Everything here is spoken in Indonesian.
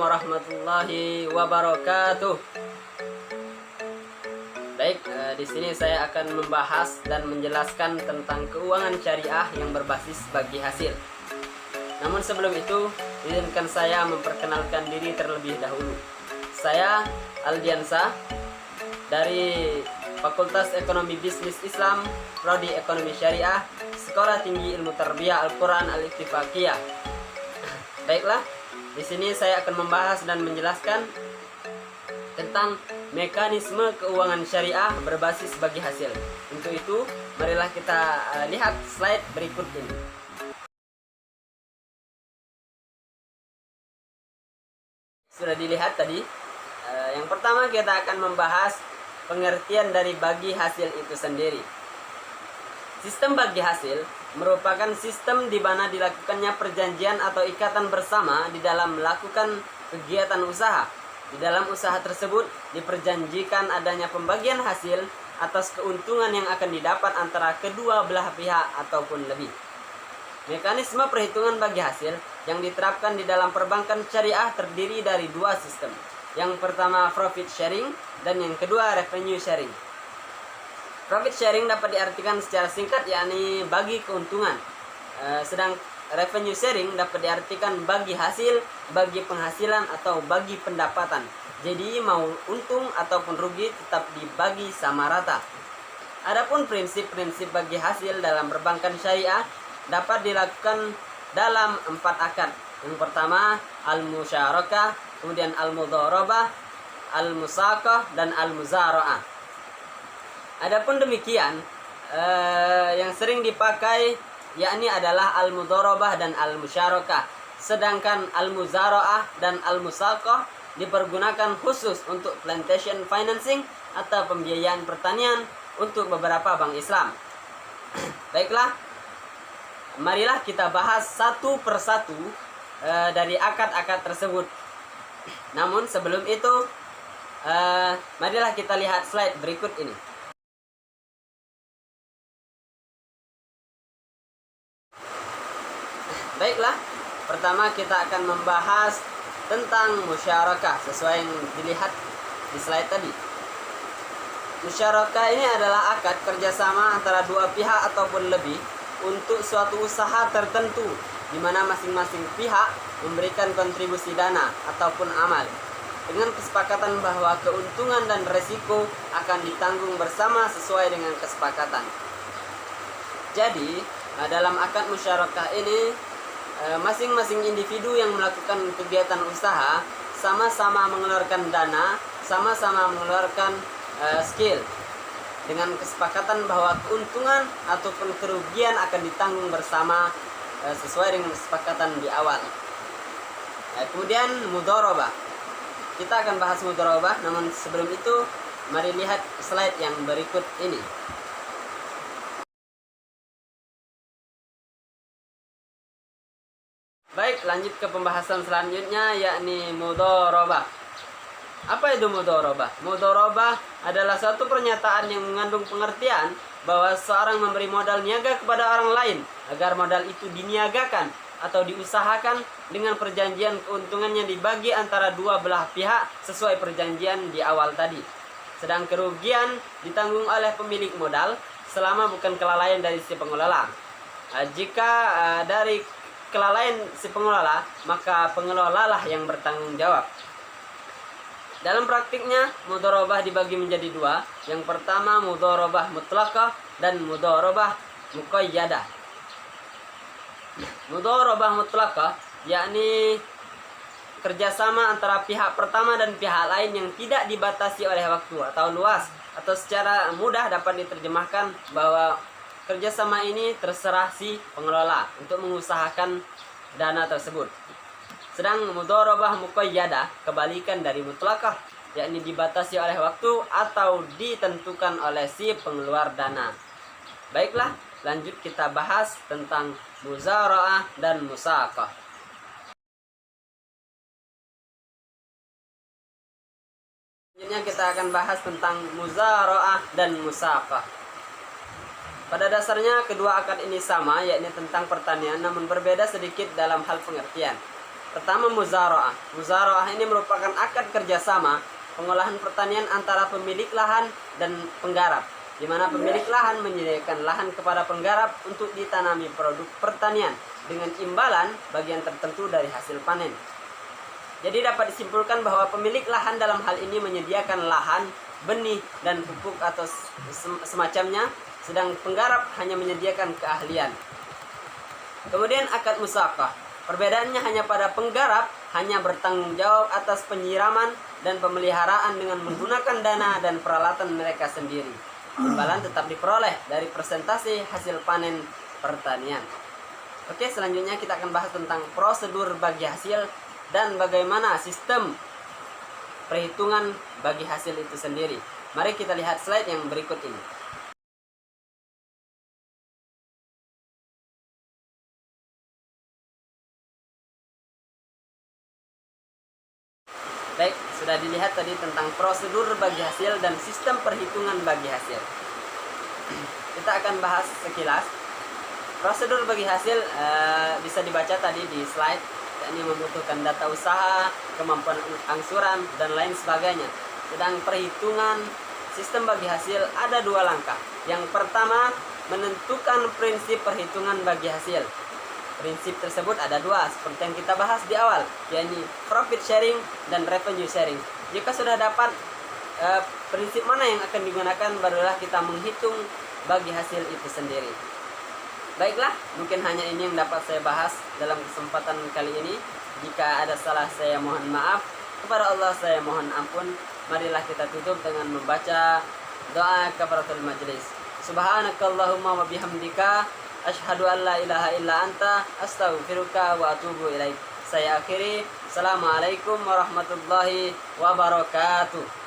warahmatullahi wabarakatuh. Baik, di sini saya akan membahas dan menjelaskan tentang keuangan syariah yang berbasis bagi hasil. Namun sebelum itu, izinkan saya memperkenalkan diri terlebih dahulu. Saya Aldiansa dari Fakultas Ekonomi Bisnis Islam, Prodi Ekonomi Syariah, Sekolah Tinggi Ilmu Tarbiyah Al-Quran Al-Ittifaqiyah. Baiklah, di sini saya akan membahas dan menjelaskan tentang mekanisme keuangan syariah berbasis bagi hasil. Untuk itu, marilah kita lihat slide berikut ini. Sudah dilihat tadi. Yang pertama kita akan membahas pengertian dari bagi hasil itu sendiri. Sistem bagi hasil merupakan sistem di mana dilakukannya perjanjian atau ikatan bersama di dalam melakukan kegiatan usaha. Di dalam usaha tersebut diperjanjikan adanya pembagian hasil atas keuntungan yang akan didapat antara kedua belah pihak ataupun lebih. Mekanisme perhitungan bagi hasil yang diterapkan di dalam perbankan syariah terdiri dari dua sistem. Yang pertama profit sharing dan yang kedua revenue sharing. Profit sharing dapat diartikan secara singkat yakni bagi keuntungan. Sedang revenue sharing dapat diartikan bagi hasil, bagi penghasilan atau bagi pendapatan. Jadi mau untung ataupun rugi tetap dibagi sama rata. Adapun prinsip-prinsip bagi hasil dalam perbankan syariah dapat dilakukan dalam 4 akad. Yang pertama al-musyarakah, kemudian al-mudharabah, al-musaqah dan al-muzara'ah. Adapun demikian, yang sering dipakai yakni adalah al-mudharabah dan al-musyarakah. Sedangkan al-muzara'ah dan al-musaqah dipergunakan khusus untuk plantation financing atau pembiayaan pertanian untuk beberapa bank Islam. Baiklah, marilah kita bahas satu persatu dari akad-akad tersebut. Namun sebelum itu, marilah kita lihat slide berikut ini. Baiklah, pertama kita akan membahas tentang musyarakah sesuai yang dilihat di slide tadi. Musyarakah ini adalah akad kerjasama antara dua pihak ataupun lebih untuk suatu usaha tertentu, di mana masing-masing pihak memberikan kontribusi dana ataupun amal dengan kesepakatan bahwa keuntungan dan resiko akan ditanggung bersama sesuai dengan kesepakatan. Jadi, dalam akad musyarakah ini masing-masing individu yang melakukan kegiatan usaha sama-sama mengeluarkan dana, sama-sama mengeluarkan skill dengan kesepakatan bahwa keuntungan ataupun kerugian akan ditanggung bersama sesuai dengan kesepakatan di awal. Kemudian mudharabah. Kita akan bahas mudharabah, namun sebelum itu mari lihat slide yang berikut ini. Baik, lanjut ke pembahasan selanjutnya yakni mudharabah. Apa itu mudharabah? Mudharabah adalah suatu pernyataan yang mengandung pengertian bahwa seorang memberi modal niaga kepada orang lain agar modal itu diniagakan atau diusahakan dengan perjanjian keuntungannya dibagi antara dua belah pihak sesuai perjanjian di awal tadi. Sedang kerugian ditanggung oleh pemilik modal selama bukan kelalaian dari si pengelola. Jika dari kelalaian si pengelola, maka pengelolalah yang bertanggung jawab. Dalam praktiknya, mudharabah dibagi menjadi dua. Yang pertama mudharabah mutlaqah dan mudharabah muqayyadah. Mudharabah mutlaqah yakni kerjasama antara pihak pertama dan pihak lain yang tidak dibatasi oleh waktu atau luas, atau secara mudah dapat diterjemahkan bahwa kerjasama ini terserah si pengelola untuk mengusahakan dana tersebut. Sedang mudharabah muqayyadah kebalikan dari mutlaqah, yakni dibatasi oleh waktu atau ditentukan oleh si pengeluar dana. Baiklah, lanjut kita bahas tentang muzara'ah dan musaqah. Selanjutnya kita akan bahas tentang muzara'ah dan musaqah. Pada dasarnya kedua akad ini sama, yakni tentang pertanian, namun berbeda sedikit dalam hal pengertian. Pertama, muzara'ah. Muzara'ah ini merupakan akad kerjasama pengolahan pertanian antara pemilik lahan dan penggarap, di mana pemilik lahan menyediakan lahan kepada penggarap untuk ditanami produk pertanian dengan imbalan bagian tertentu dari hasil panen. Jadi dapat disimpulkan bahwa pemilik lahan dalam hal ini menyediakan lahan, benih, dan pupuk atau semacamnya, sedang penggarap hanya menyediakan keahlian. Kemudian akad musaqah. Perbedaannya hanya pada penggarap hanya bertanggung jawab atas penyiraman dan pemeliharaan dengan menggunakan dana dan peralatan mereka sendiri. Imbalan tetap diperoleh dari persentase hasil panen pertanian. Oke, selanjutnya kita akan bahas tentang prosedur bagi hasil dan bagaimana sistem perhitungan bagi hasil itu sendiri. Mari kita lihat slide yang berikut ini. Baik, sudah dilihat tadi tentang prosedur bagi hasil dan sistem perhitungan bagi hasil. Kita akan bahas sekilas. Prosedur bagi hasil bisa dibaca tadi di slide. Ini membutuhkan data usaha, kemampuan angsuran, dan lain sebagainya. Sedang perhitungan sistem bagi hasil ada 2 langkah. Yang pertama, menentukan prinsip perhitungan bagi hasil. Prinsip tersebut ada 2 seperti yang kita bahas di awal, yakni profit sharing dan revenue sharing. Jika sudah dapat prinsip mana yang akan digunakan, barulah kita menghitung bagi hasil itu sendiri. Baiklah, mungkin hanya ini yang dapat saya bahas dalam kesempatan kali ini. Jika ada salah, saya mohon maaf. Kepada Allah saya mohon ampun. Marilah kita tutup dengan membaca doa kafaratul majlis. Subhanakallahumma wa bihamdika asyhadu an la ilaha illa anta astaghfiruka wa atubu ilaik. Saya akhiri. Assalamualaikum warahmatullahi wabarakatuh.